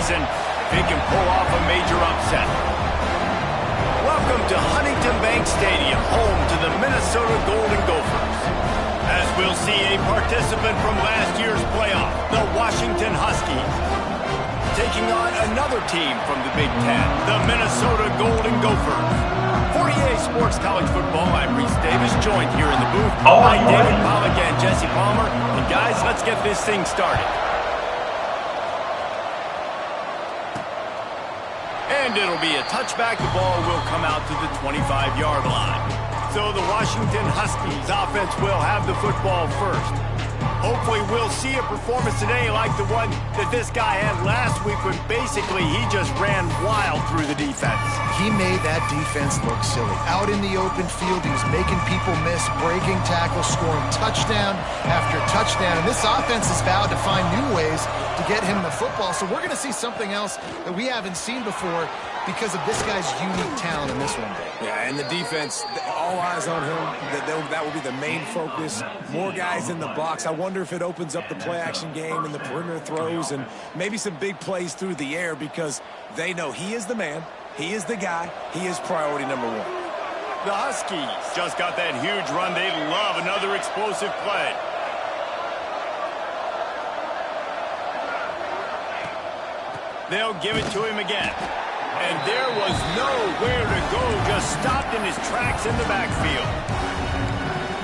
season, they can pull off a major upset. Welcome to Huntington Bank Stadium, home to the Minnesota Golden Gophers. As we'll see a participant from last year's playoff, the Washington Huskies, taking on another team from the Big Ten, the Minnesota Golden Gophers. For EA Sports College Football, I'm Reese Davis, joined here in the booth by David Pollack and Jesse Palmer. And guys, let's get this thing started. And it'll be a touchback. The ball will come out to the 25-yard line. So the Washington Huskies offense will have the football first. Hopefully we'll see a performance today like the one that this guy had last week when basically he just ran wild through the defense. He made that defense look silly. Out in the open field, he was making people miss, breaking tackles, scoring touchdown after touchdown. And this offense has vowed to find new ways to get him the football. So we're going to see something else that we haven't seen before because of this guy's unique talent in this one. Yeah, and the defense, all eyes on him. That will be the main focus. More guys in the box. I wonder if it opens up the play-action game and the perimeter throws and maybe some big plays through the air because they know he is the man, he is the guy, he is priority number one. The Huskies just got that huge run. They love another explosive play. They'll give it to him again. And there was nowhere to go, just stopped in his tracks in the backfield.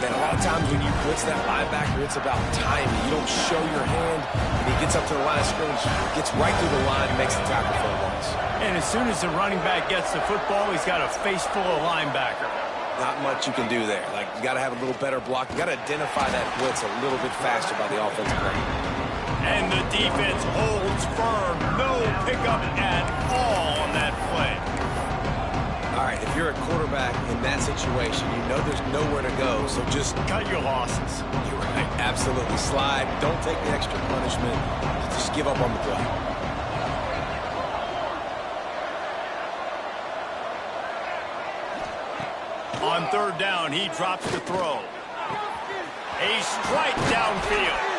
And a lot of times when you blitz that linebacker, it's about timing. You don't show your hand, and he gets up to the line of scrimmage, gets right through the line, and makes the tackle for a loss. And as soon as the running back gets the football, he's got a face full of linebacker. Not much you can do there. Like, you got to have a little better block. You got to identify that blitz a little bit faster by the offensive player. And the defense holds firm. No pickup at all on that play. All right, if you're a quarterback in that situation, you know there's nowhere to go, so just cut your losses. You're right. Absolutely. Slide. Don't take the extra punishment. Just give up on the play. On third down, he drops the throw. A strike downfield.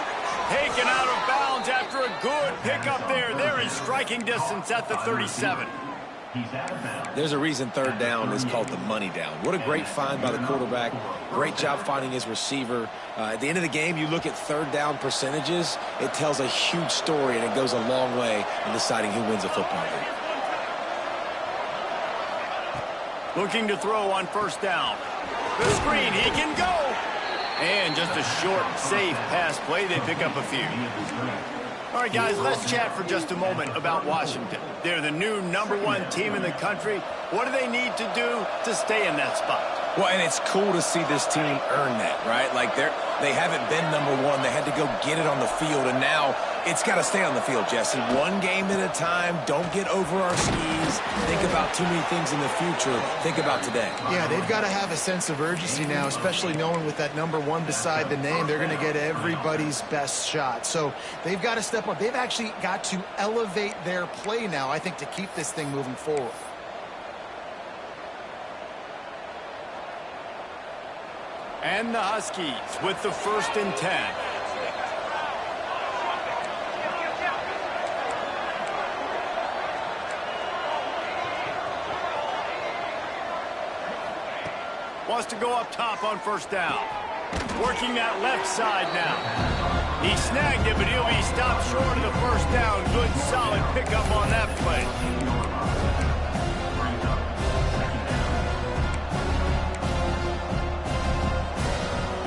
Taken out of bounds after a good pickup there. They're in striking distance at the 37. There's a reason third down is called the money down. What a great find by the quarterback. Great job finding his receiver. At the end of the game, you look at third down percentages. It tells a huge story, and it goes a long way in deciding who wins a football game. Looking to throw on first down. The screen, he can go. And just a short, safe pass play. They pick up a few. All right, guys, let's chat for just a moment about Washington. They're the new #1 team in the country. What do they need to do to stay in that spot? Well, and it's cool to see this team earn that, right? Like, they haven't been #1. They had to go get it on the field, and now it's got to stay on the field, Jesse. One game at a time. Don't get over our skis. Think about too many things in the future. Think about today. Yeah, they've got to have a sense of urgency now, especially knowing with that #1 beside the name, they're going to get everybody's best shot. So they've got to step up. They've actually got to elevate their play now, I think, to keep this thing moving forward. And the Huskies with the 1st and 10. Wants to go up top on first down. Working that left side now. He snagged it, but he'll be stopped short of the first down. Good, solid pickup on that play.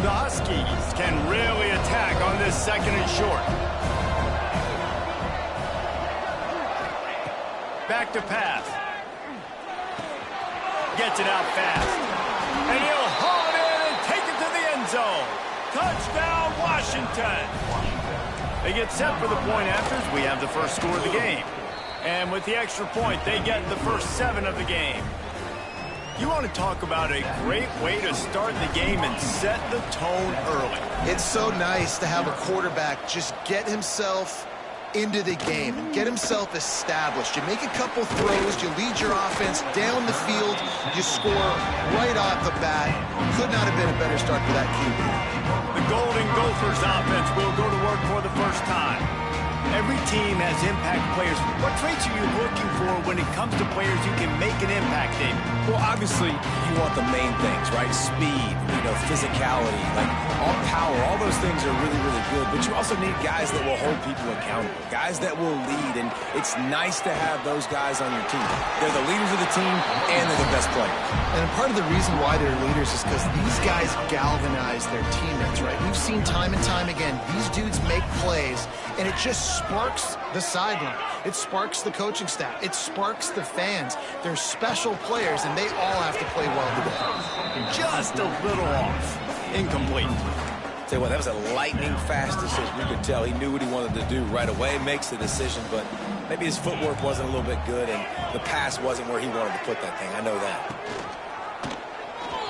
The Huskies can really attack on this 2nd and short. Back to pass. Gets it out fast. And he'll haul it in and take it to the end zone. Touchdown, Washington. They get set for the point afters. We have the first score of the game. And with the extra point, they get the first 7 of the game. You want to talk about a great way to start the game and set the tone early. It's so nice to have a quarterback just get himself into the game and get himself established. You make a couple throws, you lead your offense down the field, you score right off the bat. Could not have been a better start for that QB. The Golden Gophers offense will go to work for the first time. Every team has impact players. What traits are you looking for when it comes to players who can make an impact, David? Well, obviously, you want the main things, right? Speed, physicality, like all power, all those things are really, really good. But you also need guys that will hold people accountable, guys that will lead. And it's nice to have those guys on your team. They're the leaders of the team, and they're the best players. And part of the reason why they're leaders is because these guys galvanize their teammates, right? We've seen time and time again, these dudes make plays, and it just sparks the sideline. It sparks the coaching staff. It sparks the fans. They're special players, and they all have to play well today. Just a little off. Incomplete. Tell you what, that was a lightning-fast decision. You could tell he knew what he wanted to do right away, makes the decision, but maybe his footwork wasn't a little bit good, and the pass wasn't where he wanted to put that thing. I know that.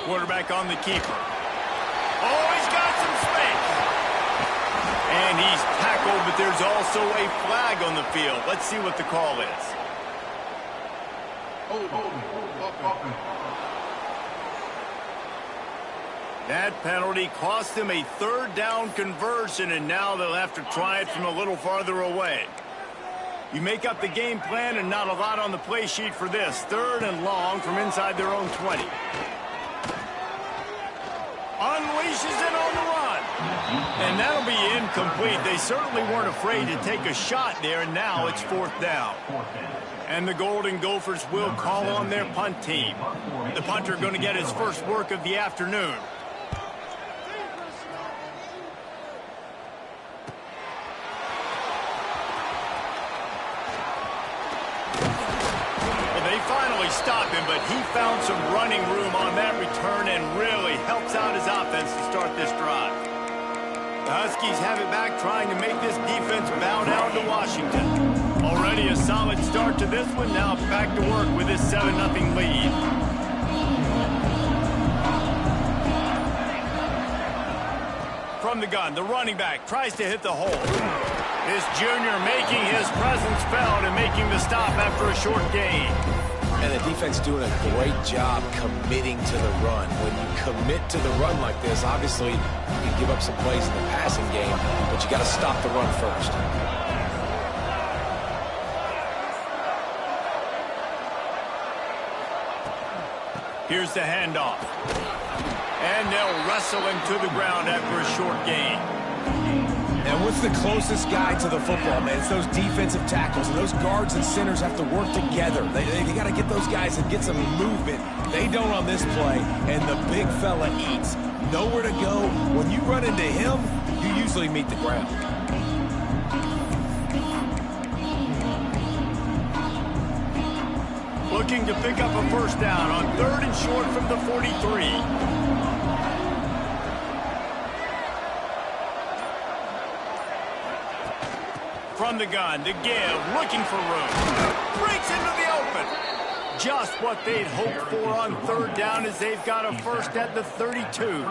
Quarterback on the keeper. Oh, he's got some space. And he's tackled, but there's also a flag on the field. Let's see what the call is. That penalty cost him a third down conversion, and now they'll have to try it from a little farther away. You make up the game plan and not a lot on the play sheet for this. 3rd and long from inside their own 20. Unleashes it on the run. And that'll be incomplete. They certainly weren't afraid to take a shot there, and now it's 4th down. And the Golden Gophers will call on their punt team. The punter going to get his first work of the afternoon. Finally stop him, but he found some running room on that return and really helps out his offense to start this drive. The Huskies have it back, trying to make this defense bow down to Washington. Already a solid start to this one. Now back to work with this 7-0 lead. From the gun, the running back tries to hit the hole. This junior making his presence felt and making the stop after a short gain. And the defense doing a great job committing to the run. When you commit to the run like this, obviously you can give up some plays in the passing game, but you got to stop the run first. Here's the handoff. And they'll wrestle him to the ground after a short gain. And what's the closest guy to the football, man? It's those defensive tackles, and those guards and centers have to work together. They got to get those guys and get some movement. They don't on this play, and the big fella eats. Nowhere to go. When you run into him, you usually meet the ground. Looking to pick up a first down on 3rd and short from the 43. From the gun to give, looking for room. Breaks into the open. Just what they'd hoped for on 3rd down as they've got a first at the 32.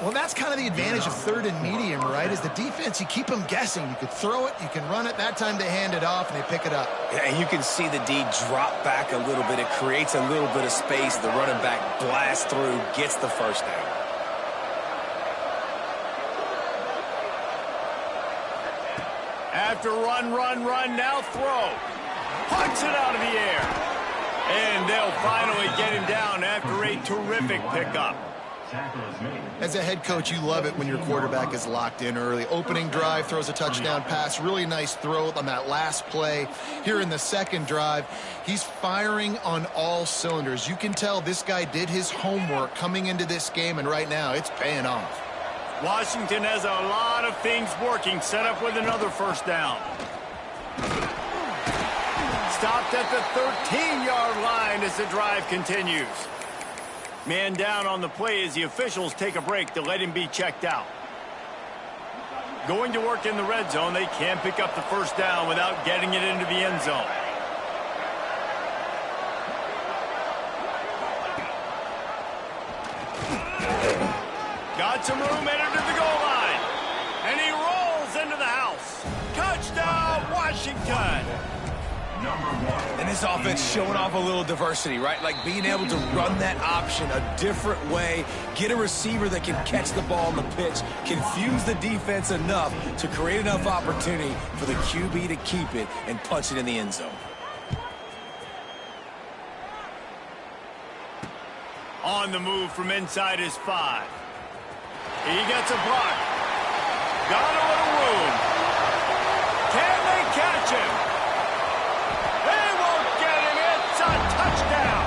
Well, that's kind of the advantage of 3rd and medium, right? Is the defense, you keep them guessing. You could throw it, you can run it. That time they hand it off and they pick it up. Yeah, and you can see the D drop back a little bit. It creates a little bit of space. The running back blasts through, gets the first down. After run, now throw. Punts it out of the air. And they'll finally get him down after a terrific pickup. As a head coach, you love it when your quarterback is locked in early. Opening drive, throws a touchdown pass. Really nice throw on that last play. Here in the 2nd drive, he's firing on all cylinders. You can tell this guy did his homework coming into this game, and right now it's paying off. Washington has a lot of things working, set up with another first down. Stopped at the 13-yard line as the drive continues. Man down on the play as the officials take a break to let him be checked out. Going to work in the red zone, they can't pick up the first down without getting it into the end zone. Got some room, entered to the goal line. And he rolls into the house. Touchdown, Washington. And this offense showing off a little diversity, right? Like being able to run that option a different way, get a receiver that can catch the ball on the pitch, confuse the defense enough to create enough opportunity for the QB to keep it and punch it in the end zone. On the move from inside his 5. He gets a block. Got a little room. Can they catch him? They won't get him. It's a touchdown.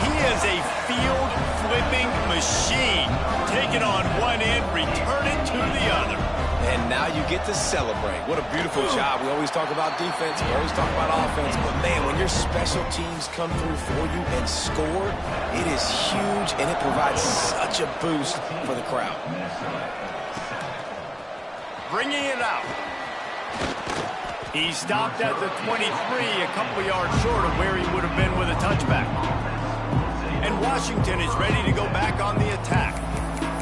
He is a field-flipping machine. Take it on one end, return it to the other. And now you get to celebrate. What a beautiful job. We always talk about defense. We always talk about offense. But, man, when your special teams come through for you and score, it is huge, and it provides such a boost for the crowd. Bringing it out. He stopped at the 23, a couple of yards short of where he would have been with a touchback. And Washington is ready to go back on the attack.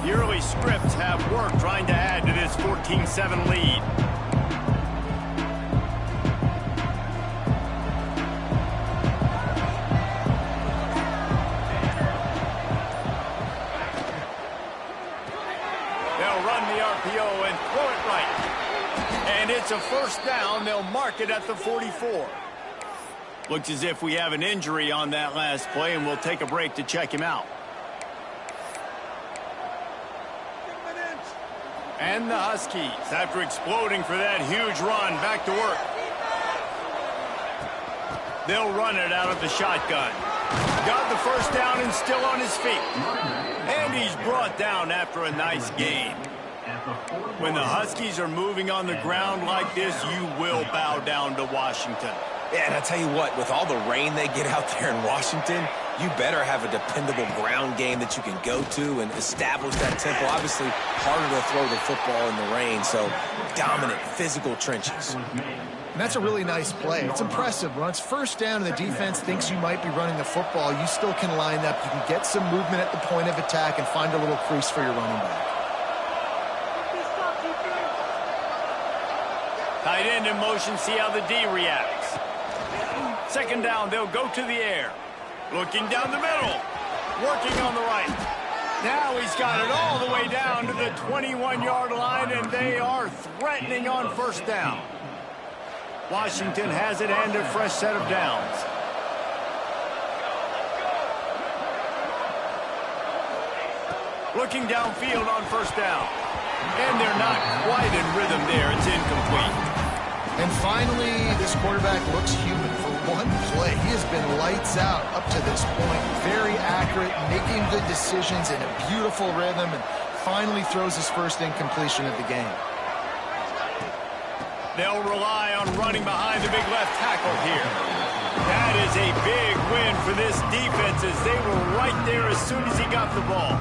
The early scripts have worked trying to add to this 14-7 lead. They'll run the RPO and throw it right. And it's a first down. They'll mark it at the 44. Looks as if we have an injury on that last play, and we'll take a break to check him out. And the Huskies, after exploding for that huge run, back to work. They'll run it out of the shotgun. Got the first down and still on his feet. And he's brought down after a nice gain. When the Huskies are moving on the ground like this, you will bow down to Washington. Yeah, and I tell you what, with all the rain they get out there in Washington, you better have a dependable ground game that you can go to and establish that tempo. Obviously, harder to throw the football in the rain, so dominant, physical trenches. And that's a really nice play. It's impressive. When it's first down and the defense thinks you might be running the football, you still can line up. You can get some movement at the point of attack and find a little crease for your running back. Tight end in motion, see how the D reacts. Second down, they'll go to the air. Looking down the middle. Working on the right. Now he's got it all the way down to the 21-yard line, and they are threatening on first down. Washington has it and a fresh set of downs. Looking downfield on first down. And they're not quite in rhythm there. It's incomplete. And finally, this quarterback looks human. For one play, he has been lights out up to this point. Very accurate, making good decisions in a beautiful rhythm, and finally throws his first incompletion of the game. They'll rely on running behind the big left tackle here. That is a big win for this defense as they were right there as soon as he got the ball.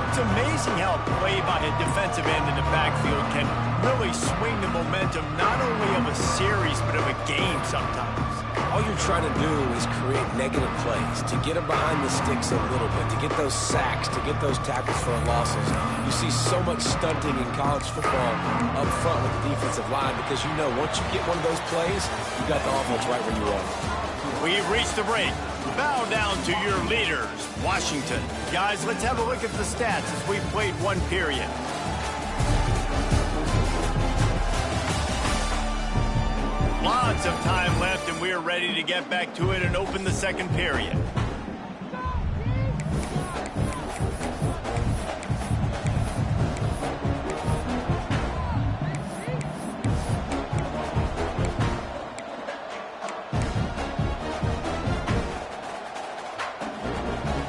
It's amazing how a play by a defensive end in the backfield can really swing the momentum not only of a series but of a game sometimes. All you're trying to do is create negative plays, to get them behind the sticks a little bit, to get those sacks, to get those tackles for losses. You see so much stunting in college football up front with the defensive line because you know once you get one of those plays, you got the offense right where you want it. We've reached the break. Bow down to your leaders, Washington. Guys, let's have a look at the stats as we've played one period. Lots of time left, and we're ready to get back to it and open the second period.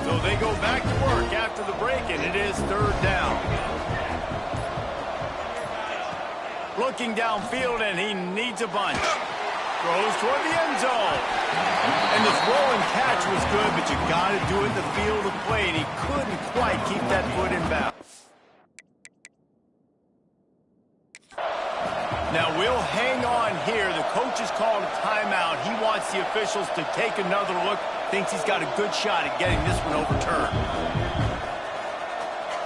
So they go back to work after the break, and it is third down. Looking downfield, and he needs a bunch. Throws toward the end zone. And the throw and catch was good, but you got to do it in the field of play, and he couldn't quite keep that foot in bounds. Now we'll hang on here. The coach has called a timeout. He wants the officials to take another look. Thinks he's got a good shot at getting this one overturned.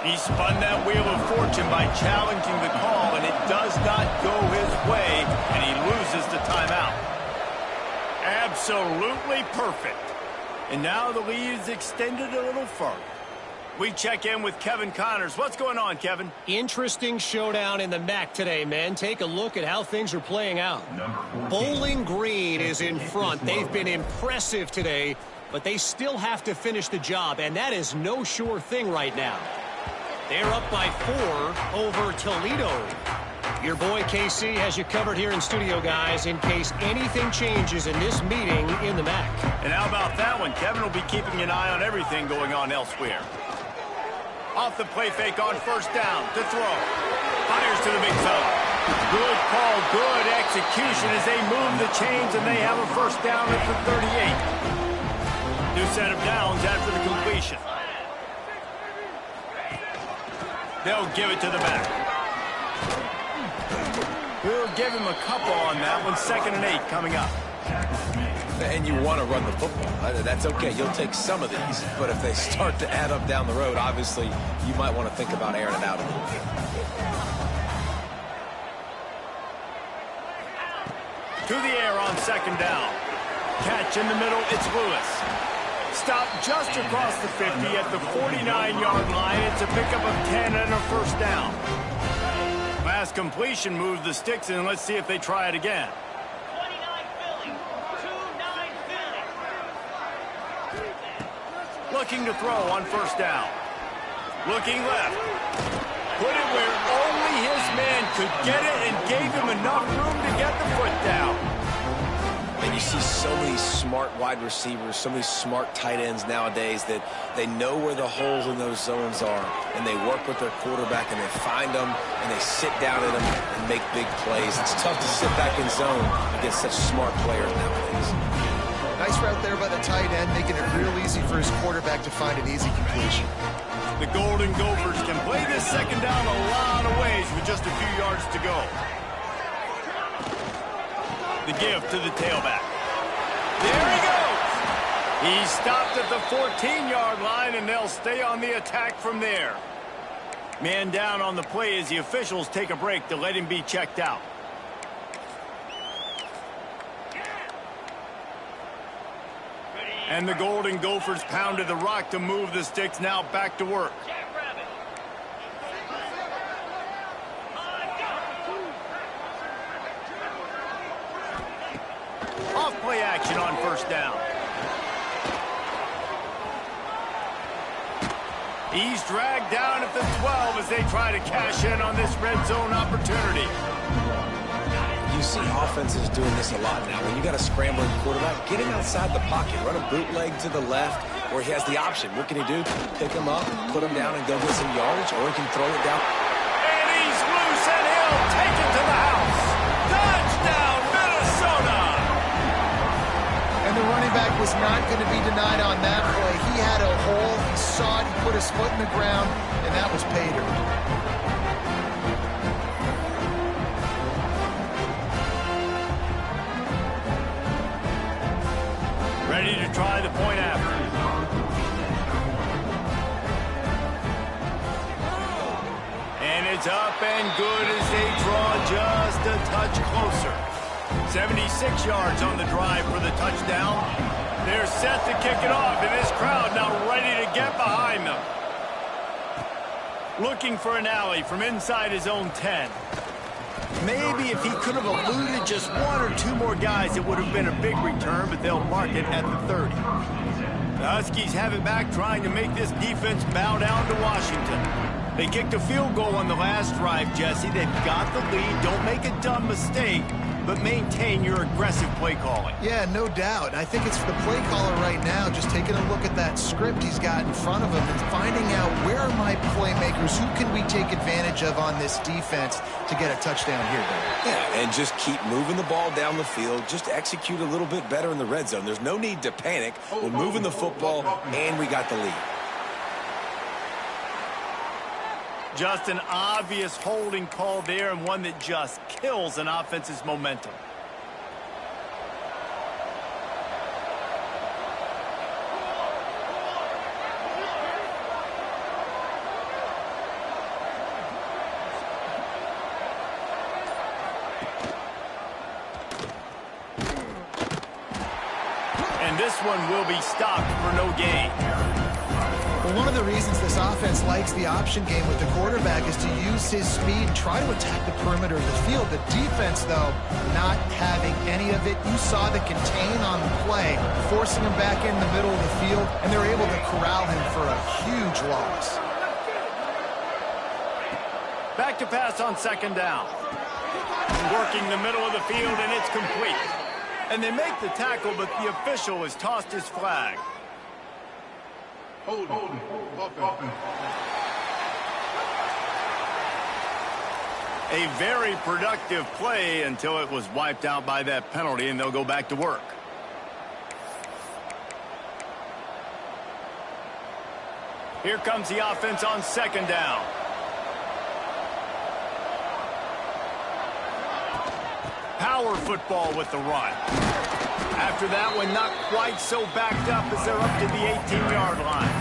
He spun that wheel of fortune by challenging the call, and it does not go his way, and he loses the timeout. Absolutely perfect. And now the lead is extended a little further. We check in with Kevin Connors. What's going on, Kevin? Interesting showdown in the MAC today, man. Take a look at how things are playing out. Bowling Green is in front. They've been impressive today, but they still have to finish the job, and that is no sure thing right now. They're up by 4 over Toledo. Your boy KC has you covered here in studio, guys, in case anything changes in this meeting in the MAC. And how about that one? Kevin will be keeping an eye on everything going on elsewhere. Off the play fake on first down to throw. Fires to the big zone. Good call, good execution as they move the chains, and they have a first down at the 38. New set of downs after the completion. They'll give it to the back. We'll give him a couple on that one. 2nd and 8 coming up. And you want to run the football. That's okay. You'll take some of these. But if they start to add up down the road, obviously, you might want to think about airing it out a little bit. To the air on 2nd down. Catch in the middle. It's Lewis. Stop just across the 50 at the 49-yard line. It's a pickup of 10 and a first down. Last completion moved the sticks in. Let's see if they try it again. Looking to throw on first down. Looking left. Put it where only his man could get it and gave him enough room to get the foot down. And you see so many smart wide receivers, so many smart tight ends nowadays that they know where the holes in those zones are, and they work with their quarterback, and they find them, and they sit down in them and make big plays. It's tough to sit back in zone against such smart players nowadays. Nice route there by the tight end, making it real easy for his quarterback to find an easy completion. The Golden Gophers can play this 2nd down a lot of ways with just a few yards to go. The give to the tailback. There he goes. He stopped at the 14-yard line, and they'll stay on the attack from there. Man down on the play as the officials take a break to let him be checked out. And the Golden Gophers pounded the rock to move the sticks, now back to work. Off play action on first down. He's dragged down at the 12 as they try to cash in on this red zone opportunity. You see offenses doing this a lot now. When you got a scrambling quarterback, get him outside the pocket. Run a bootleg to the left where he has the option. What can he do? Pick him up, put him down, and go get some yardage, or he can throw it down. And he's loose, and he'll take it to the house. Touchdown, Minnesota! And the running back was not going to be denied on that play. He had a hole. He saw it. He put his foot in the ground, and that was pay dirt. Ready to try the point after. And it's up and good as they draw just a touch closer. 76 yards on the drive for the touchdown. They're set to kick it off, and this crowd now ready to get behind them. Looking for an alley from inside his own 10. Maybe if he could have eluded just 1 or 2 more guys, it would have been a big return, but they'll mark it at the 30. The Huskies have it back, trying to make this defense bow down to Washington. They kicked a field goal on the last drive, Jesse. They've got the lead. Don't make a dumb mistake, but maintain your aggressive play calling. Yeah, no doubt. I think it's the play caller right now just taking a look at that script he's got in front of him and finding out where are my playmakers, who can we take advantage of on this defense to get a touchdown here, though. Yeah, and just keep moving the ball down the field. Just execute a little bit better in the red zone. There's no need to panic. We're moving the football, and we got the lead. Just an obvious holding call there, and one that just kills an offense's momentum. And this one will be stopped for no gain. Well, one of the reasons this offense likes the option game with the quarterback is to use his speed and try to attack the perimeter of the field. The defense, though, not having any of it. You saw the contain on the play, forcing him back in the middle of the field, and they were able to corral him for a huge loss. Back to pass on second down. Working the middle of the field, and it's complete. And they make the tackle, but the official has tossed his flag. Hold on. A very productive play until it was wiped out by that penalty, and they'll go back to work. Here comes the offense on second down. Power football with the run. After that one, not quite so backed up as they're up to the 18-yard line.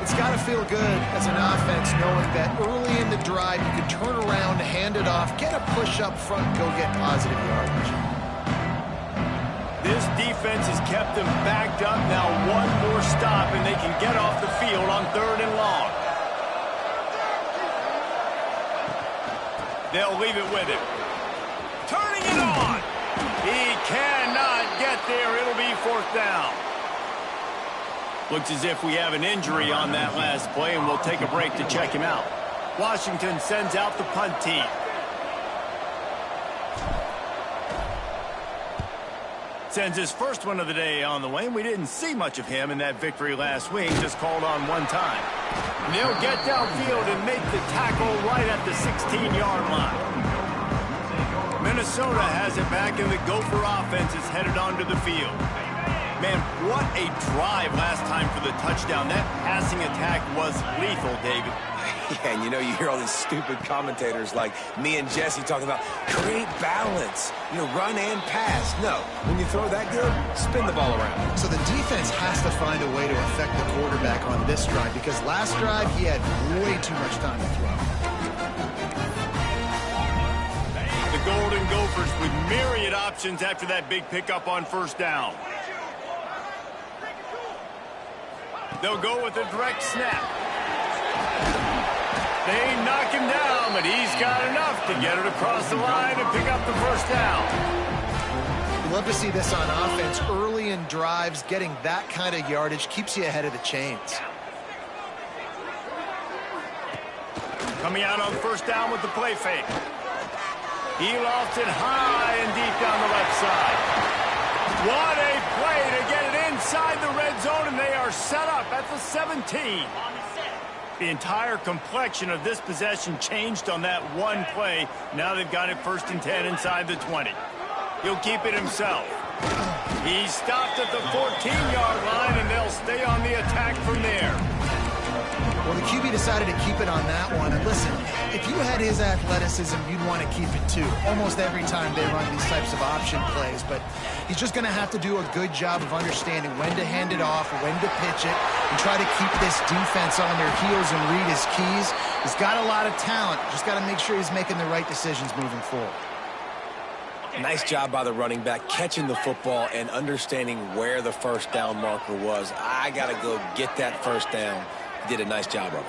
It's got to feel good as an offense knowing that early in the drive you can turn around, hand it off, get a push up front, and go get positive yardage. This defense has kept them backed up. Now one more stop, and they can get off the field on 3rd and long. They'll leave it with him. Turning it on. He cannot get there. It'll be 4th down. Looks as if we have an injury on that last play, and we'll take a break to check him out. Washington sends out the punt team. Sends his first one of the day on the way, and we didn't see much of him in that victory last week, just called on one time. And they'll get downfield and make the tackle right at the 16-yard line. Minnesota has it back, and the Gopher offense is headed onto the field. Man, what a drive last time for the touchdown. That passing attack was lethal, David. Yeah, and you know, you hear all these stupid commentators like me and Jesse talking about create balance, you know, run and pass. No, when you throw that good, spin the ball around. So the defense has to find a way to affect the quarterback on this drive, because last drive he had way too much time to throw. The Golden Gophers with myriad options after that big pickup on 1st down. They'll go with a direct snap. They knock him down, but he's got enough to get it across the line and pick up the 1st down. You love to see this on offense. Early in drives, getting that kind of yardage keeps you ahead of the chains. Coming out on 1st down with the play fake. He lofts it high and deep down the left side. What a play to get it inside the red zone, and they are set up at the 17. The entire complexion of this possession changed on that one play. Now they've got it 1st and 10 inside the 20. He'll keep it himself. He's stopped at the 14-yard line, and they'll stay on the attack from there. Well, the QB decided to keep it on that one. And listen, if you had his athleticism, you'd want to keep it too. Almost every time they run these types of option plays. But he's just going to have to do a good job of understanding when to hand it off, when to pitch it, and try to keep this defense on their heels and read his keys. He's got a lot of talent. Just got to make sure he's making the right decisions moving forward. Nice job by the running back, catching the football and understanding where the 1st down marker was. I got to go get that 1st down. Did a nice job of it.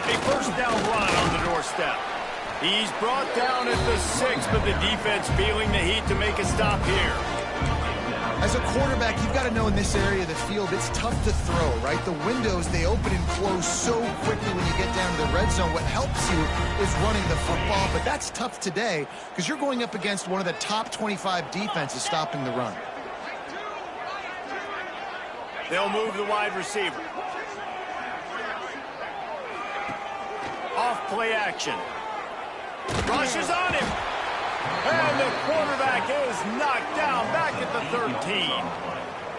A 1st down run on the doorstep. He's brought down at the 6, but the defense feeling the heat to make a stop here. As a quarterback, you've got to know in this area of the field, it's tough to throw, right? The windows, they open and close so quickly when you get down to the red zone. What helps you is running the football, but that's tough today because you're going up against one of the top 25 defenses stopping the run. They'll move the wide receiver. Off play action. Rushes on him. And the quarterback is knocked down back at the 13.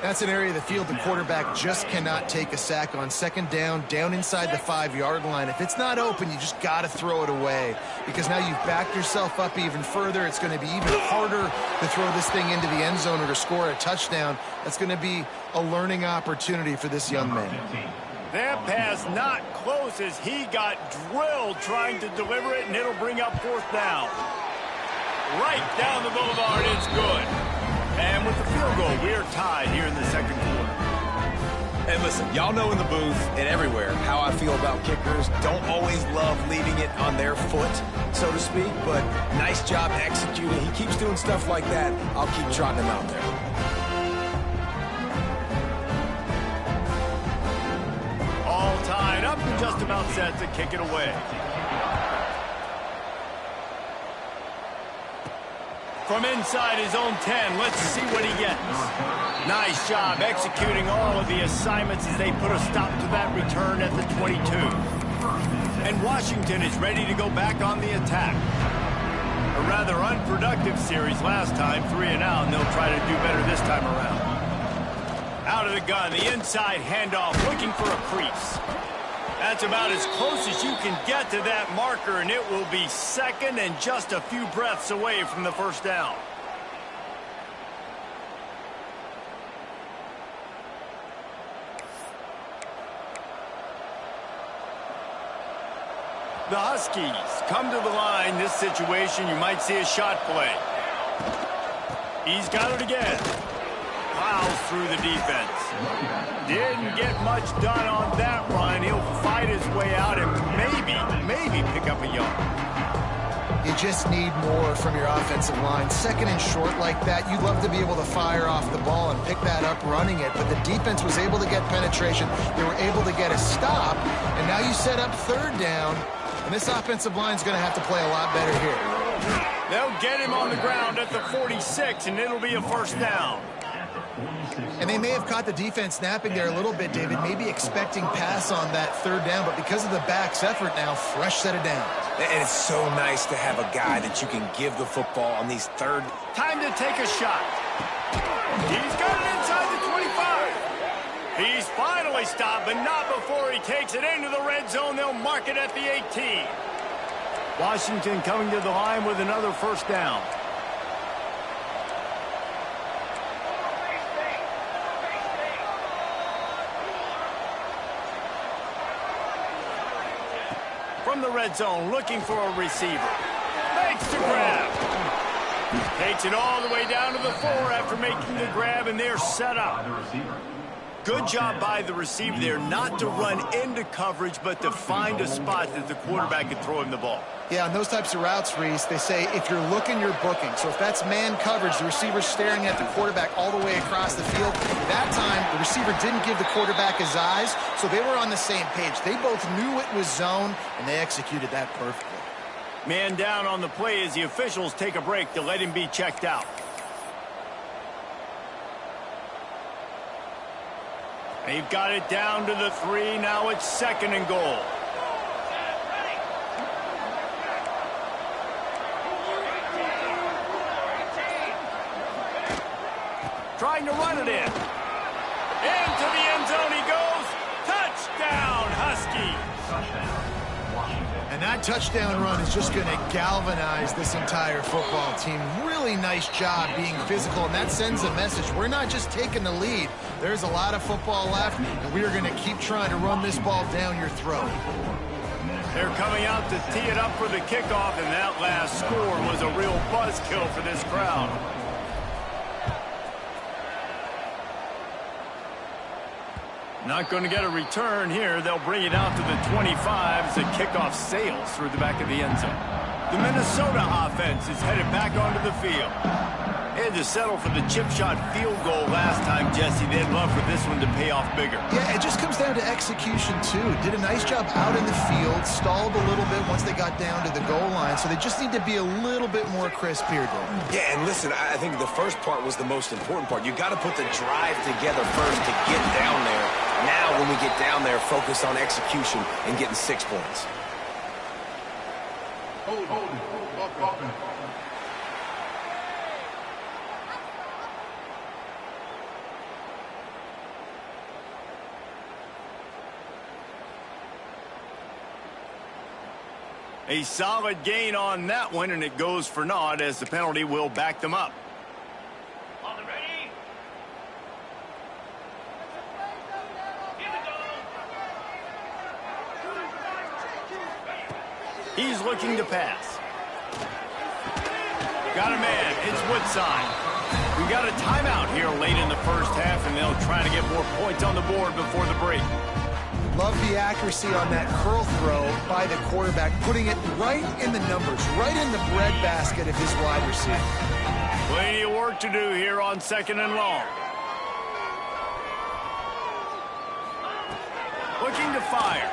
That's an area of the field the quarterback just cannot take a sack on. 2nd down, down inside the 5-yard line. If it's not open, you just got to throw it away because now you've backed yourself up even further. It's going to be even harder to throw this thing into the end zone or to score a touchdown. That's going to be a learning opportunity for this young man. That pass not close as he got drilled trying to deliver it, and it'll bring up 4th down. Right down the boulevard, it's good. And with the field goal, we are tied here in the second quarter. And listen, y'all know in the booth and everywhere how I feel about kickers. Don't always love leaving it on their foot, so to speak, but nice job executing. He keeps doing stuff like that. I'll keep trotting him out there. All tied up and just about set to kick it away. From inside his own 10, let's see what he gets. Nice job executing all of the assignments as they put a stop to that return at the 22. And Washington is ready to go back on the attack. A rather unproductive series last time, 3 and out, and they'll try to do better this time around. Out of the gun, the inside handoff, looking for a crease. That's about as close as you can get to that marker, and it will be second and just a few breaths away from the first down. The Huskies come to the line. This situation, you might see a shot play. He's got it again. Plows through the defense. Didn't get much done on that run. He'll fight his way out and maybe pick up a yard. You just need more from your offensive line. Second and short like that, you'd love to be able to fire off the ball and pick that up running it, but the defense was able to get penetration. They were able to get a stop, and now you set up third down, and this offensive line is going to have to play a lot better here. They'll get him on the ground at the 46, and it'll be a first down. And they may have caught the defense snapping there a little bit, David, maybe expecting pass on that third down, but because of the back's effort now, fresh set of downs. And it's so nice to have a guy that you can give the football on these third. Time to take a shot. He's got it inside the 25. He's finally stopped, but not before he takes it into the red zone. They'll mark it at the 18. Washington coming to the line with another first down. From the red zone, looking for a receiver. Makes the grab. Takes it all the way down to the 4 after making the grab, and they're set up. Good job by the receiver there, not to run into coverage, but to find a spot that the quarterback can throw him the ball. Yeah, on those types of routes, Reese, they say if you're looking, you're booking. So if that's man coverage, the receiver's staring at the quarterback all the way across the field. That time, the receiver didn't give the quarterback his eyes, so they were on the same page. They both knew it was zone, and they executed that perfectly. Man down on the play as the officials take a break to let him be checked out. They've got it down to the 3. Now it's second and goal. Trying to run it in. Into the end zone he goes. Touchdown, Huskies. And that touchdown run is just going to galvanize this entire football team. Really nice job being physical, and that sends a message. We're not just taking the lead. There's a lot of football left, and we are going to keep trying to run this ball down your throat. They're coming out to tee it up for the kickoff, and that last score was a real buzzkill for this crowd. Not going to get a return here. They'll bring it out to the 25 as the kickoff sails through the back of the end zone. The Minnesota offense is headed back onto the field. They had to settle for the chip shot field goal last time, Jesse. They'd love for this one to pay off bigger. Yeah, it just comes down to execution, too. Did a nice job out in the field, stalled a little bit once they got down to the goal line, so they just need to be a little bit more crisp here, David. Yeah, and listen, I think the first part was the most important part. You got to put the drive together first to get down there. Now, when we get down there, focus on execution and getting 6 points. A solid gain on that one, and it goes for naught as the penalty will back them up. On the ready. He's looking to pass. Got a man. It's Woodside. We got a timeout here late in the first half, and they'll try to get more points on the board before the break. Love the accuracy on that curl throw by the quarterback, putting it right in the numbers, right in the breadbasket of his wide receiver. Plenty of work to do here on 2nd and long. Looking to fire.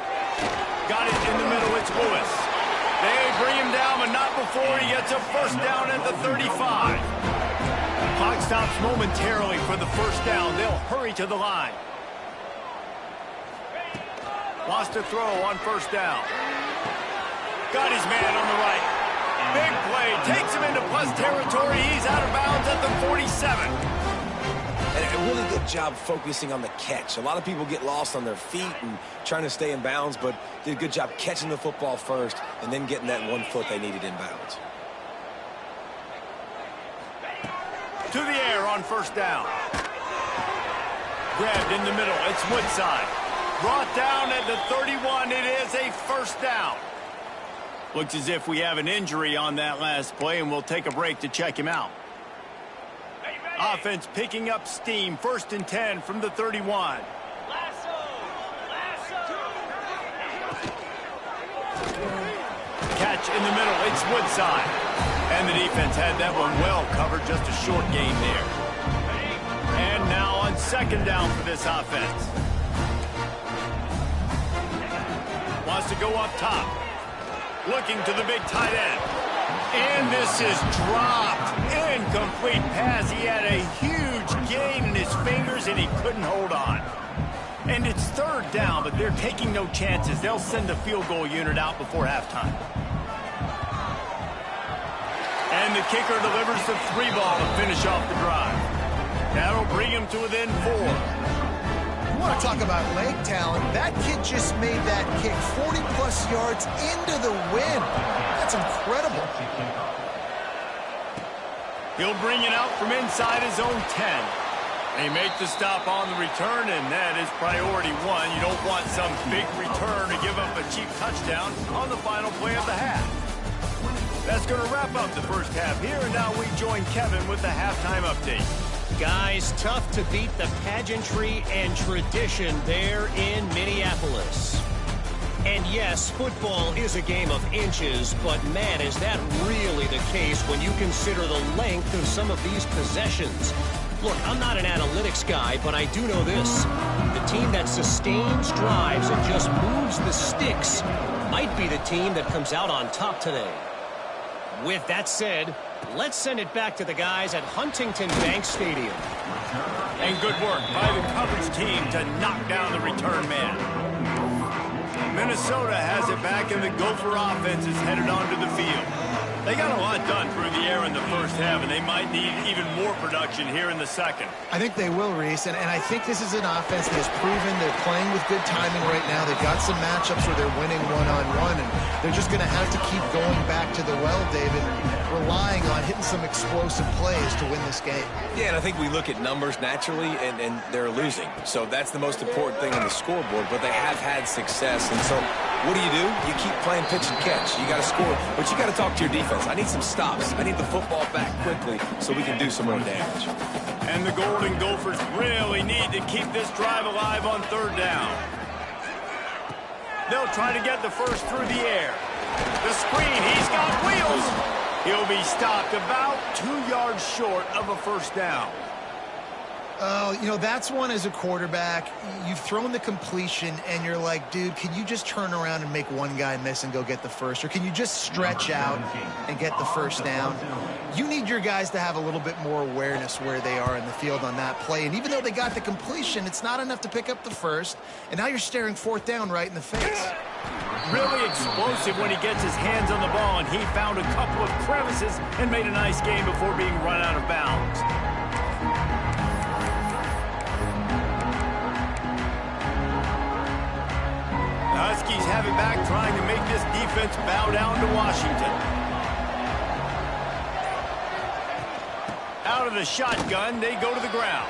Got it in the middle. It's Lewis. They bring him down, but not before he gets a first down at the 35. Clock stops momentarily for the first down. They'll hurry to the line. Lost a throw on first down. Got his man on the right. Big play. Takes him into plus territory. He's out of bounds at the 47. And a really good job focusing on the catch. A lot of people get lost on their feet and trying to stay in bounds, but did a good job catching the football first and then getting that 1 foot they needed in bounds. To the air on first down. Grabbed in the middle. It's Woodside. Brought down at the 31. It is a first down. Looks as if we have an injury on that last play, and we'll take a break to check him out. Offense picking up steam. 1st and 10 from the 31. Catch in the middle. It's Woodside. And the defense had that one well covered. Just a short gain there. And now on 2nd down for this offense. Wants to go up top. Looking to the big tight end. And this is dropped. Incomplete pass. He had a huge gain in his fingers, and he couldn't hold on. And it's 3rd down, but they're taking no chances. They'll send the field goal unit out before halftime. And the kicker delivers the 3 ball to finish off the drive. That'll bring him to within 4. You want to talk about leg talent? That kid just made that kick 40-plus yards into the wind. That's incredible. He'll bring it out from inside his own 10. They make the stop on the return, and that is priority 1. You don't want some big return to give up a cheap touchdown on the final play of the half. That's going to wrap up the first half here, and now we join Kevin with the halftime update. Guys, tough to beat the pageantry and tradition there in Minneapolis. And yes, football is a game of inches, but man, is that really the case when you consider the length of some of these possessions. Look, I'm not an analytics guy, but I do know this. The team that sustains drives and just moves the sticks might be the team that comes out on top today. With that said, let's send it back to the guys at Huntington Bank Stadium. And good work by the coverage team to knock down the return man. Minnesota has it back, and the Gopher offense is headed onto the field. They got a lot done through the air in the first half, and they might need even more production here in the second. I think they will, Reese, and I think this is an offense that has proven they're playing with good timing right now. They've got some matchups where they're winning one-on-one, and they're just going to have to keep going back to the well, David, relying on hitting some explosive plays to win this game. Yeah, and I think we look at numbers naturally, and they're losing. So that's the most important thing on the scoreboard, but they have had success. And so what do? You keep playing pitch and catch. You got to score, but you got to talk to your defense. I need some stops. I need the football back quickly so we can do some more damage. And the Golden Gophers really need to keep this drive alive on 3rd down. They'll try to get the first through the air. The screen, he's got wheels. He'll be stopped about 2 yards short of a first down. Oh, you know, that's one as a quarterback. You've thrown the completion, and you're like, dude, can you just turn around and make one guy miss and go get the first? Or can you just stretch out and get the first down? You need your guys to have a little bit more awareness where they are in the field on that play. And even though they got the completion, it's not enough to pick up the first. And now you're staring 4th down right in the face. Really explosive when he gets his hands on the ball, and he found a couple of crevices and made a nice game before being run out of bounds. The Huskies have it back, trying to make this defense bow down to Washington. Out of the shotgun, they go to the ground.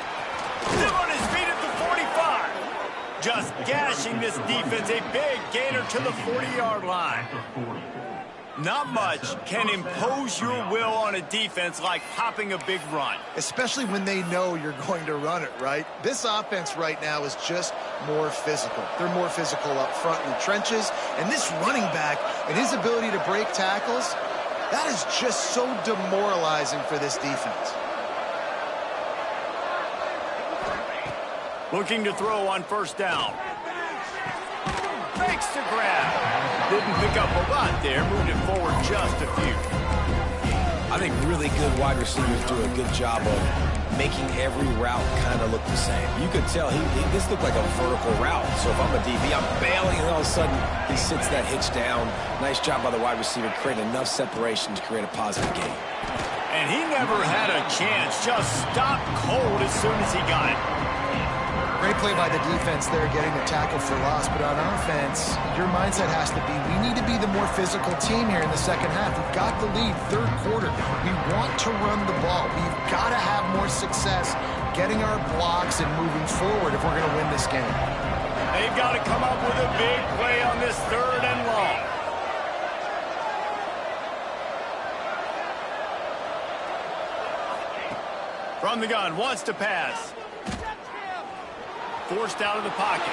Still on his feet at the 45. Just gashing this defense, a big gainer to the 40-yard line. Not much can impose your will on a defense like popping a big run. Especially when they know you're going to run it, right? This offense right now is just more physical. They're more physical up front in the trenches. And this running back and his ability to break tackles, that is just so demoralizing for this defense. Looking to throw on first down. Fakes the grab. Didn't pick up a lot there, moved it forward just a few. I think really good wide receivers do a good job of making every route kind of look the same. You could tell this looked like a vertical route. So if I'm a DB, I'm bailing, and all of a sudden he sits that hitch down. Nice job by the wide receiver, creating enough separation to create a positive gain. And he never had a chance, just stopped cold as soon as he got it. Great play by the defense there, getting the tackle for loss. But on offense, your mindset has to be, we need to be the more physical team here in the second half. We've got the lead, third quarter. We want to run the ball. We've got to have more success getting our blocks and moving forward if we're going to win this game. They've got to come up with a big play on this third and long. From the gun, wants to pass. Forced out of the pocket.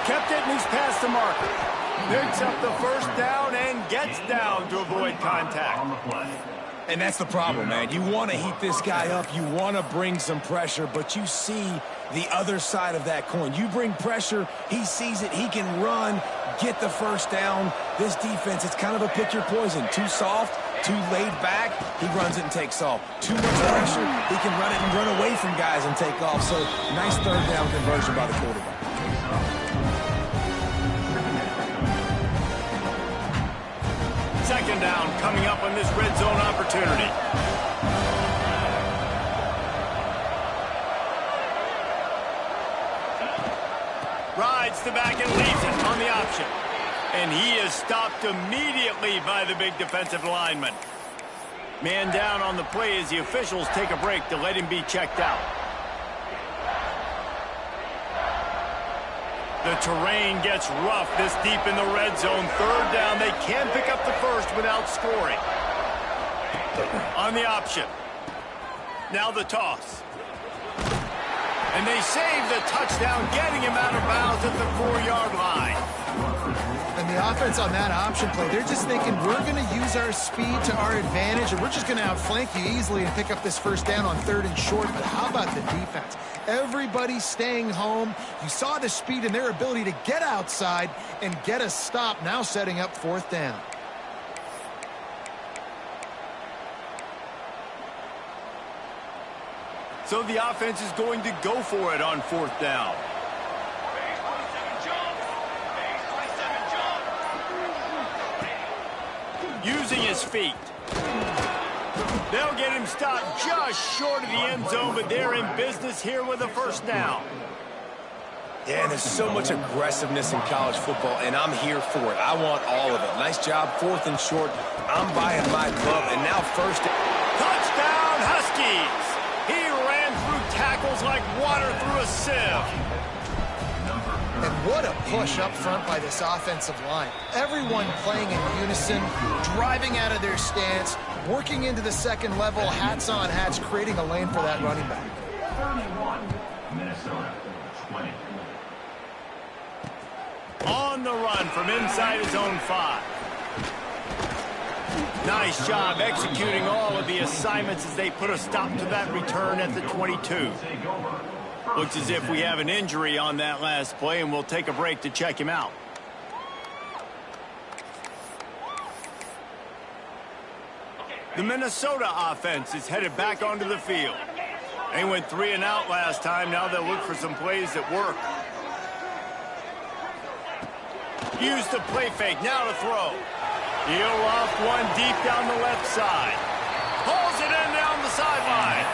Kept it, and he's past the marker. Picks up the first down and gets down to avoid contact. And that's the problem, man. You want to heat this guy up. You want to bring some pressure, but you see the other side of that coin. You bring pressure, he sees it, he can run, get the first down. This defense, it's kind of a pick your poison. Too soft, too laid back, he runs it and takes off. Too much pressure, he can run it and run away from guys and take off. So nice third down conversion by the quarterback. Second down coming up on this red zone opportunity. Rides the back and leaves it on the option. And he is stopped immediately by the big defensive lineman. Man down on the play as the officials take a break to let him be checked out. The terrain gets rough this deep in the red zone. Third down, they can pick up the first without scoring. On the option. Now the toss. And they save the touchdown, getting him out of bounds at the 4-yard line. And the offense on that option play, they're just thinking we're going to use our speed to our advantage, and we're just going to outflank you easily and pick up this first down on third and short. But how about the defense? Everybody staying home. You saw the speed and their ability to get outside and get a stop, now setting up fourth down. So the offense is going to go for it on fourth down. Using his feet. They'll get him stopped just short of the end zone, but they're in business here with a first down. Yeah, and there's so much aggressiveness in college football, and I'm here for it. I want all of it. Nice job, fourth and short. I'm buying my club, and now first. Touchdown, Huskies! He ran through tackles like water through a sieve. And what a push up front by this offensive line. Everyone playing in unison, driving out of their stance, working into the second level, hats on hats, creating a lane for that running back. 31, Minnesota, 20. On the run from inside his own 5. Nice job executing all of the assignments as they put a stop to that return at the 22. Looks as if we have an injury on that last play, and we'll take a break to check him out. The Minnesota offense is headed back onto the field. They went 3 and out last time. Now they'll look for some plays that work. Use the play fake. Now to throw. He'll loft one deep down the left side. Pulls it in down the sideline.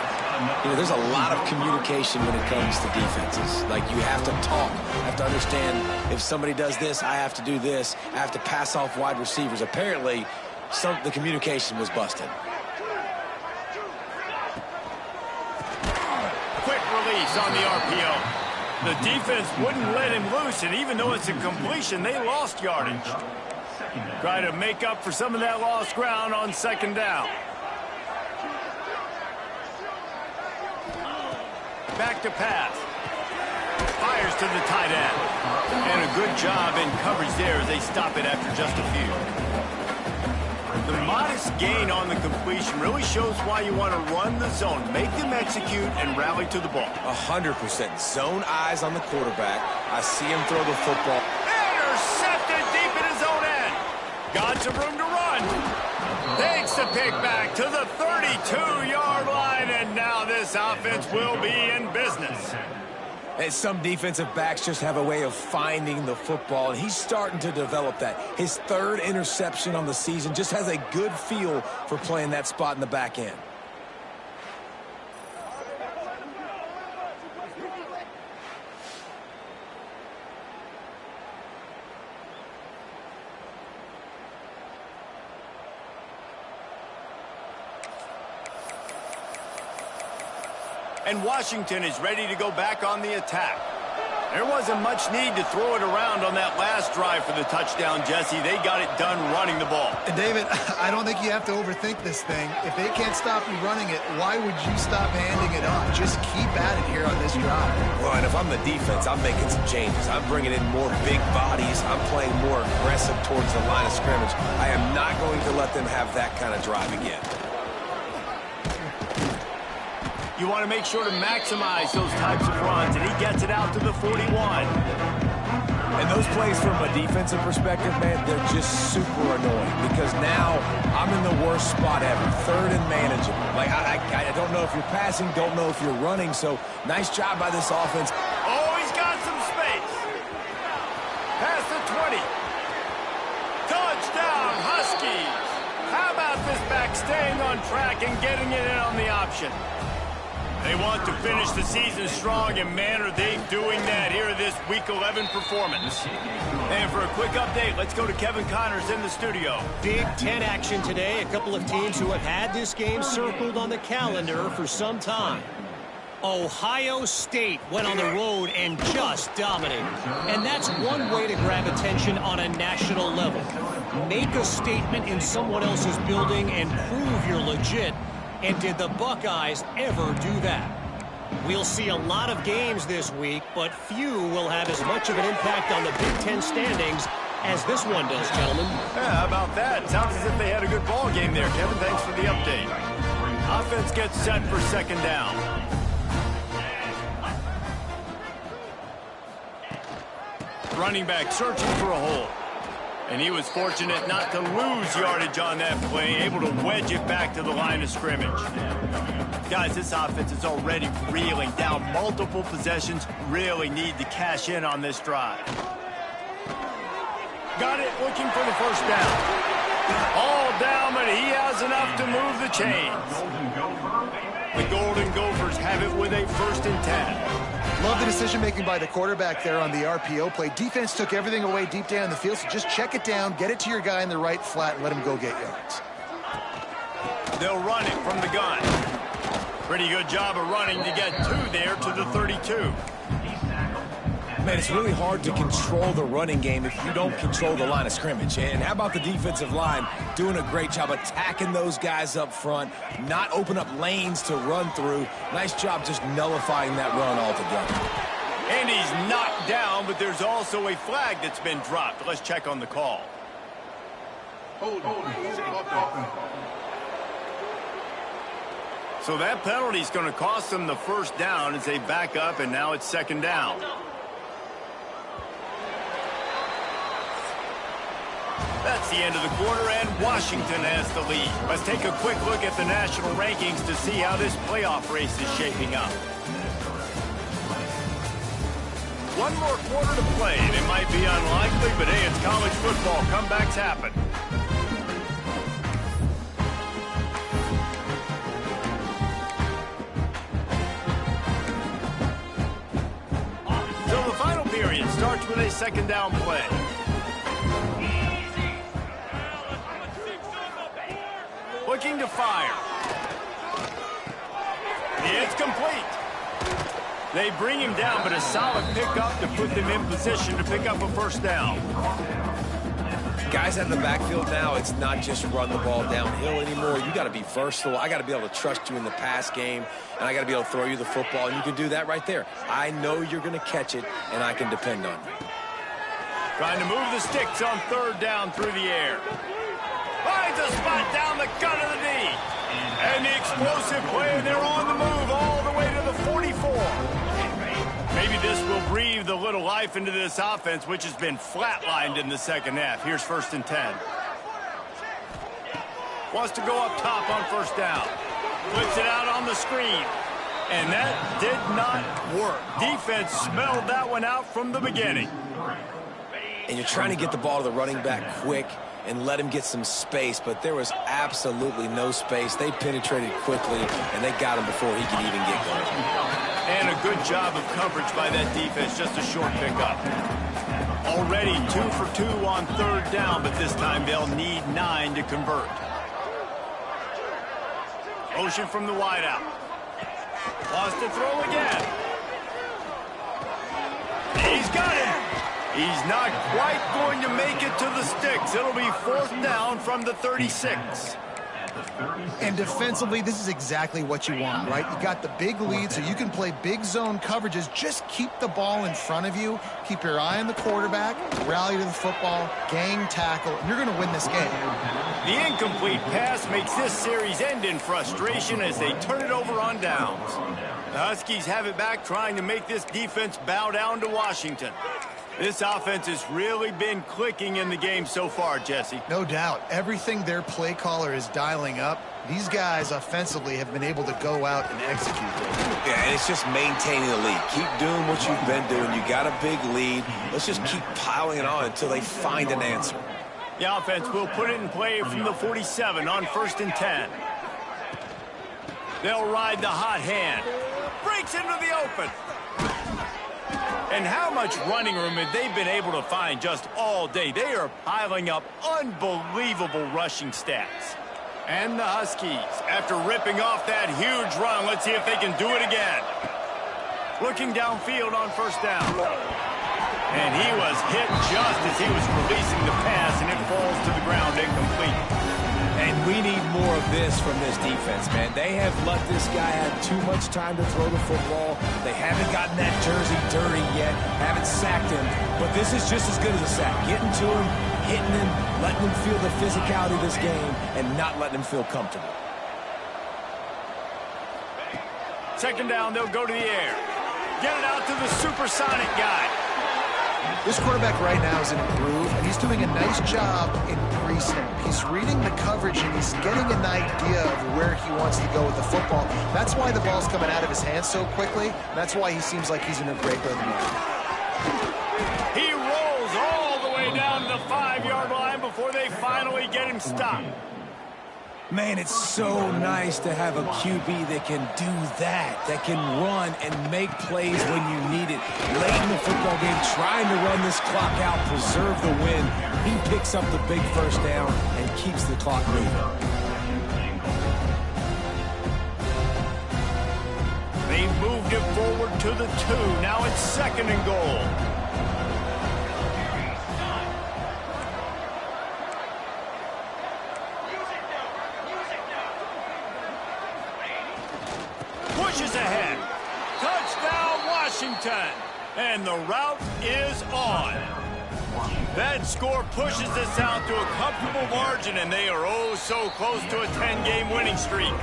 You know, there's a lot of communication when it comes to defenses. Like, you have to talk. You have to understand if somebody does this, I have to do this. I have to pass off wide receivers. Apparently, the communication was busted. Quick release on the RPO. The defense wouldn't let him loose, and even though it's a completion, they lost yardage. Try to make up for some of that lost ground on second down. Back to pass. Fires to the tight end. And a good job in coverage there as they stop it after just a few. The modest gain on the completion really shows why you want to run the zone. Make them execute and rally to the ball. 100%. Zone eyes on the quarterback. I see him throw the football. Intercepted deep in his own end. Got some room to run. Takes the pick back to the 32-yard line, and now this offense will be in business. And some defensive backs just have a way of finding the football, and he's starting to develop that. His third interception on the season, just has a good feel for playing that spot in the back end. And Washington is ready to go back on the attack. There wasn't much need to throw it around on that last drive for the touchdown, Jesse. They got it done running the ball. And David, I don't think you have to overthink this thing. If they can't stop you running it, why would you stop handing it off? Just keep at it here on this drive. Well, and if I'm the defense, I'm making some changes. I'm bringing in more big bodies. I'm playing more aggressive towards the line of scrimmage. I am not going to let them have that kind of drive again. You want to make sure to maximize those types of runs, and he gets it out to the 41. And those plays from a defensive perspective, man, they're just super annoying because now I'm in the worst spot ever, third and manageable. Like, I don't know if you're passing, don't know if you're running, so nice job by this offense. Oh, he's got some space. Past the 20. Touchdown, Huskies. How about this back staying on track and getting it in on the option? They want to finish the season strong, and man, are they doing that here in this Week 11 performance. And for a quick update, let's go to Kevin Connors in the studio. Big Ten action today. A couple of teams who have had this game circled on the calendar for some time. Ohio State went on the road and just dominated. And that's one way to grab attention on a national level. Make a statement in someone else's building and prove you're legit. And did the Buckeyes ever do that? We'll see a lot of games this week, but few will have as much of an impact on the Big Ten standings as this one does, gentlemen. Yeah, how about that? Sounds as if they had a good ball game there, Kevin. Thanks for the update. Offense gets set for second down. Running back searching for a hole. And he was fortunate not to lose yardage on that play, able to wedge it back to the line of scrimmage. Guys, this offense is already reeling down multiple possessions. Really need to cash in on this drive. Got it, looking for the first down. All down, but he has enough to move the chains. The Golden Gophers have it with a 1st and 10. Love the decision-making by the quarterback there on the RPO play. Defense took everything away deep down the field, so just check it down, get it to your guy in the right flat, and let him go get yards. They'll run it from the gun. Pretty good job of running to get 2 there to the 32. Man, it's really hard to control the running game if you don't control the line of scrimmage. And how about the defensive line doing a great job attacking those guys up front, not open up lanes to run through. Nice job just nullifying that run altogether. And he's knocked down, but there's also a flag that's been dropped. Let's check on the call. So that penalty is going to cost them the first down as they back up, and now it's second down. That's the end of the quarter, and Washington has the lead. Let's take a quick look at the national rankings to see how this playoff race is shaping up. One more quarter to play, and it might be unlikely, but hey, it's college football. Comebacks happen. So the final period starts with a second down play. Looking to fire. It's complete. They bring him down, but a solid pickup to put them in position to pick up a first down. Guys out in the backfield now, it's not just run the ball downhill anymore. You got to be versatile. I got to be able to trust you in the pass game, and I got to be able to throw you the football, and you can do that right there. I know you're going to catch it, and I can depend on you. Trying to move the sticks on third down through the air. Finds a spot down the gut of the knee. And the explosive play, and they're on the move all the way to the 44. Maybe this will breathe a little life into this offense, which has been flatlined in the second half. Here's 1st and 10. Wants to go up top on first down. Puts it out on the screen. And that did not work. Defense smelled that one out from the beginning. And you're trying to get the ball to the running back quick and let him get some space, but there was absolutely no space. They penetrated quickly, and they got him before he could even get going. And a good job of coverage by that defense, just a short pickup. Already 2 for 2 on third down, but this time they'll need 9 to convert. Motion from the wideout. Wants to throw again. He's got it. He's not quite going to make it to the sticks. It'll be 4th down from the 36. And defensively, this is exactly what you want, right? You got the big lead, so you can play big zone coverages. Just keep the ball in front of you. Keep your eye on the quarterback. Rally to the football. Gang tackle. And you're going to win this game. The incomplete pass makes this series end in frustration as they turn it over on downs. The Huskies have it back, trying to make this defense bow down to Washington. This offense has really been clicking in the game so far, Jesse. No doubt. Everything their play caller is dialing up, these guys offensively have been able to go out and execute. Yeah, and it's just maintaining the lead. Keep doing what you've been doing. You got a big lead. Let's just keep piling it on until they find an answer. The offense will put it in play from the 47 on 1st and 10. They'll ride the hot hand. Breaks into the open. And how much running room have they been able to find just all day? They are piling up unbelievable rushing stats. And the Huskies, after ripping off that huge run, let's see if they can do it again. Looking downfield on first down. And he was hit just as he was releasing the pass, and it falls to the ground incomplete. And we need more of this from this defense, man. They have let this guy have too much time to throw the football. They haven't gotten that jersey dirty yet, haven't sacked him. But this is just as good as a sack. Getting to him, hitting him, letting him feel the physicality of this game, and not letting him feel comfortable. Second down, they'll go to the air. Get it out to the supersonic guy. This quarterback right now is in a groove, and he's doing a nice job in pre-snap. He's reading the coverage, and he's getting an idea of where he wants to go with the football. That's why the ball's coming out of his hands so quickly. That's why he seems like he's in a great rhythm. He rolls all the way down to the 5-yard line before they finally get him stopped. Man, it's so nice to have a QB that can do that can run and make plays when you need it. Late in the football game, trying to run this clock out, preserve the win. He picks up the big first down and keeps the clock moving. They moved it forward to the 2. Now it's 2nd and goal. Pushes ahead. Touchdown, Washington. And the route is on. That score pushes us out to a comfortable margin, and they are oh so close to a 10-game winning streak.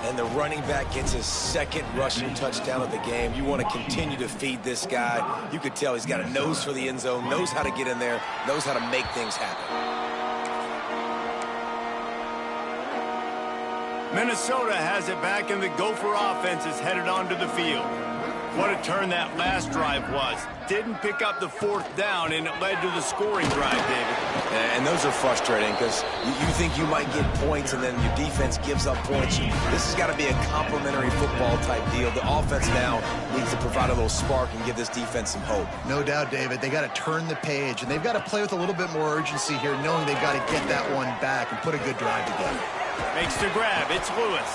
And the running back gets his 2nd rushing touchdown of the game. You want to continue to feed this guy. You could tell he's got a nose for the end zone, knows how to get in there, knows how to make things happen. Minnesota has it back, and the Gopher offense is headed onto the field. What a turn that last drive was. Didn't pick up the 4th down, and it led to the scoring drive, David. And those are frustrating because you think you might get points, and then your defense gives up points. This has got to be a complementary football type deal. The offense now needs to provide a little spark and give this defense some hope. No doubt, David. They got to turn the page, and they've got to play with a little bit more urgency here, knowing they've got to get that one back and put a good drive together. Makes the grab. It's Lewis.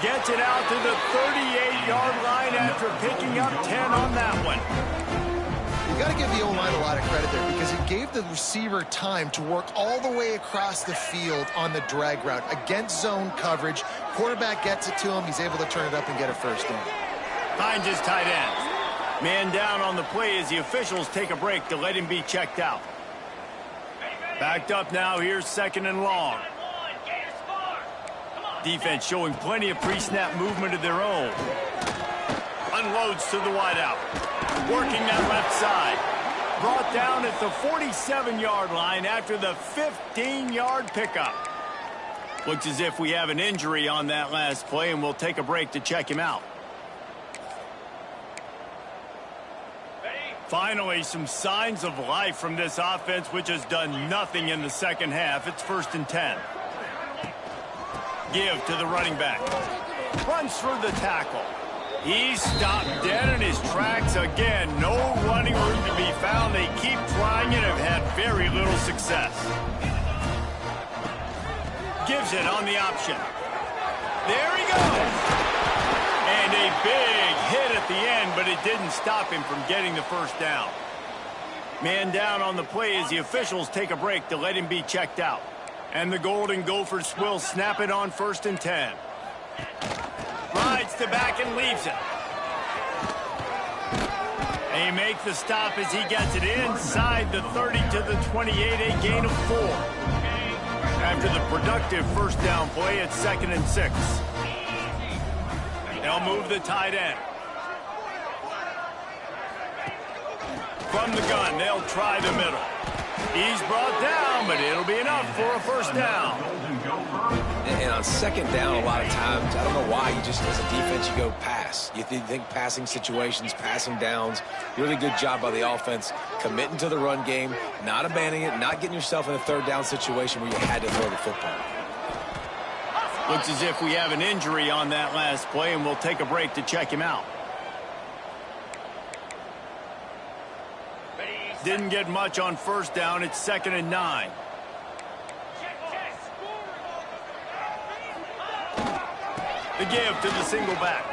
Gets it out to the 38-yard line after picking up 10 on that one. you got to give the O-line a lot of credit there because it gave the receiver time to work all the way across the field on the drag route against zone coverage. Quarterback gets it to him. He's able to turn it up and get a first down. Finds his tight end. Man down on the play as the officials take a break to let him be checked out. Backed up now. Here's 2nd and long. Defense showing plenty of pre-snap movement of their own. Unloads to the wideout. Working that left side. Brought down at the 47-yard line after the 15-yard pickup. Looks as if we have an injury on that last play, and we'll take a break to check him out. Finally, some signs of life from this offense, which has done nothing in the second half. It's 1st and 10. Give to the running back. Runs through the tackle. He's stopped dead in his tracks again. No running room to be found. They keep trying it and have had very little success. Gives it on the option. There he goes. And a big hit at the end, but it didn't stop him from getting the first down. Man down on the play as the officials take a break to let him be checked out. And the Golden Gophers will snap it on 1st and 10. Rides to back and leaves it. They make the stop as he gets it inside the 30 to the 28, a gain of 4. After the productive first down play, it's 2nd and 6. They'll move the tight end. From the gun, they'll try the middle. He's brought down, but it'll be enough for a first down. And on 2nd down, a lot of times, I don't know why, you just, as a defense, you go pass. You think passing situations, passing downs. Really good job by the offense, committing to the run game, not abandoning it, not getting yourself in a 3rd down situation where you had to throw the football. Looks as if we have an injury on that last play, and we'll take a break to check him out. Didn't get much on first down. It's 2nd and 9. The give to the single back.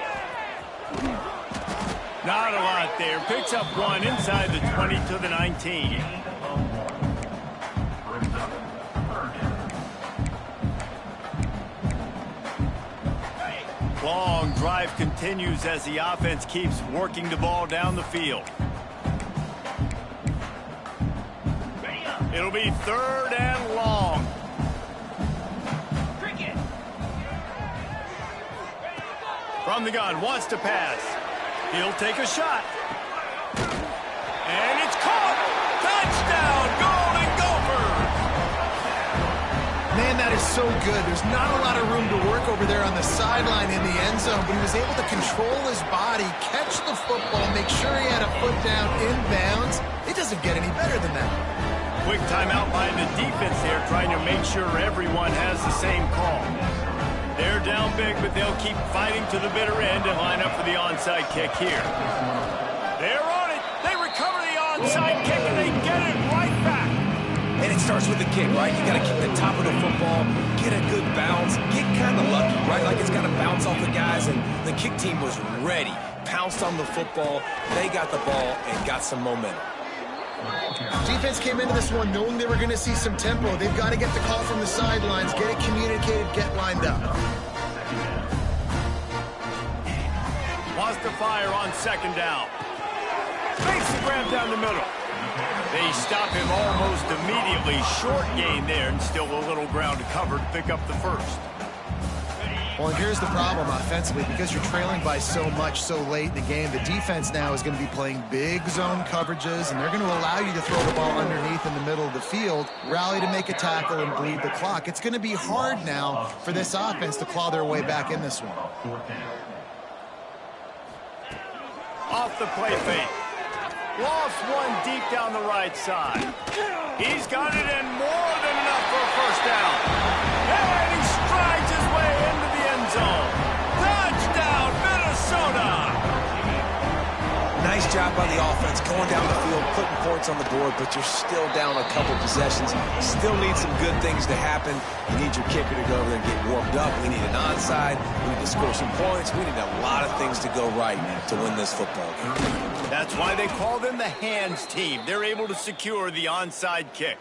Not a lot there. Picks up 1 inside the 20 to the 19. Long drive continues as the offense keeps working the ball down the field. It'll be 3rd and long. From the gun, wants to pass. He'll take a shot. And it's caught. Touchdown, Golden Gophers. Man, that is so good. There's not a lot of room to work over there on the sideline in the end zone, but he was able to control his body, catch the football, make sure he had a foot down inbounds. It doesn't get any better than that. Quick timeout by the defense there, trying to make sure everyone has the same call. They're down big, but they'll keep fighting to the bitter end and line up for the onside kick here. They're on it. They recover the onside kick, and they get it right back. And it starts with the kick, right? You got to kick the top of the football, get a good bounce, get kind of lucky, right? Like it's got to bounce off the guys, and the kick team was ready. Pounced on the football. They got the ball and got some momentum. Defense came into this one knowing they were going to see some tempo. They've got to get the call from the sidelines, get it communicated, get lined up. Wants to fire on 2nd down. Makes the grab down the middle. They stop him almost immediately. Short gain there, and still a little ground to cover to pick up the first. Well, and here's the problem offensively. Because you're trailing by so much so late in the game, the defense now is going to be playing big zone coverages, and they're going to allow you to throw the ball underneath in the middle of the field, rally to make a tackle, and bleed the clock. It's going to be hard now for this offense to claw their way back in this one. Off the play fake. Lost 1 deep down the right side. He's got it, and more than enough for a first down. And he strides his way into the end zone. Touchdown, Minnesota! Nice job job by the offense, going down the field, putting points on the board, but you're still down a couple possessions. Still need some good things to happen. You need your kicker to go over there and get warmed up. We need an onside. We need to score some points. We need a lot of things to go right to win this football game. That's why they call them the hands team. They're able to secure the onside kick.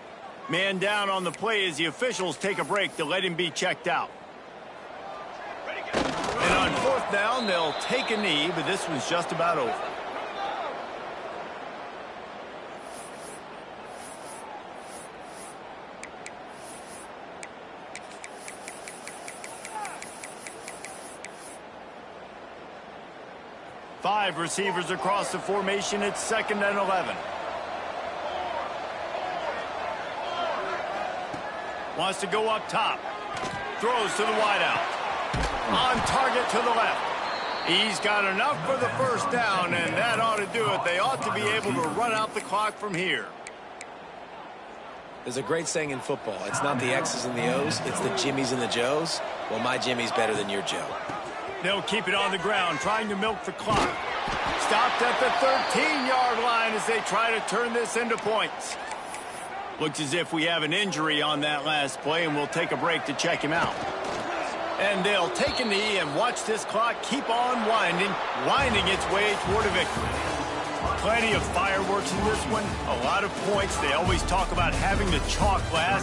Man down on the play as the officials take a break to let him be checked out. And on fourth down, they'll take a knee, but this one's just about over. Five receivers across the formation. It's 2nd and 11. Wants to go up top. Throws to the wideout. On target to the left. He's got enough for the first down, and that ought to do it. They ought to be able to run out the clock from here. There's a great saying in football. It's not the X's and the O's, it's the Jimmies and the Joes. Well, my Jimmy's better than your Joe. They'll keep it on the ground, trying to milk the clock. Stopped at the 13-yard line as they try to turn this into points. Looks as if we have an injury on that last play, and we'll take a break to check him out. And they'll take a knee and watch this clock keep on winding its way toward a victory. Plenty of fireworks in this one, a lot of points. They always talk about having the chalk last.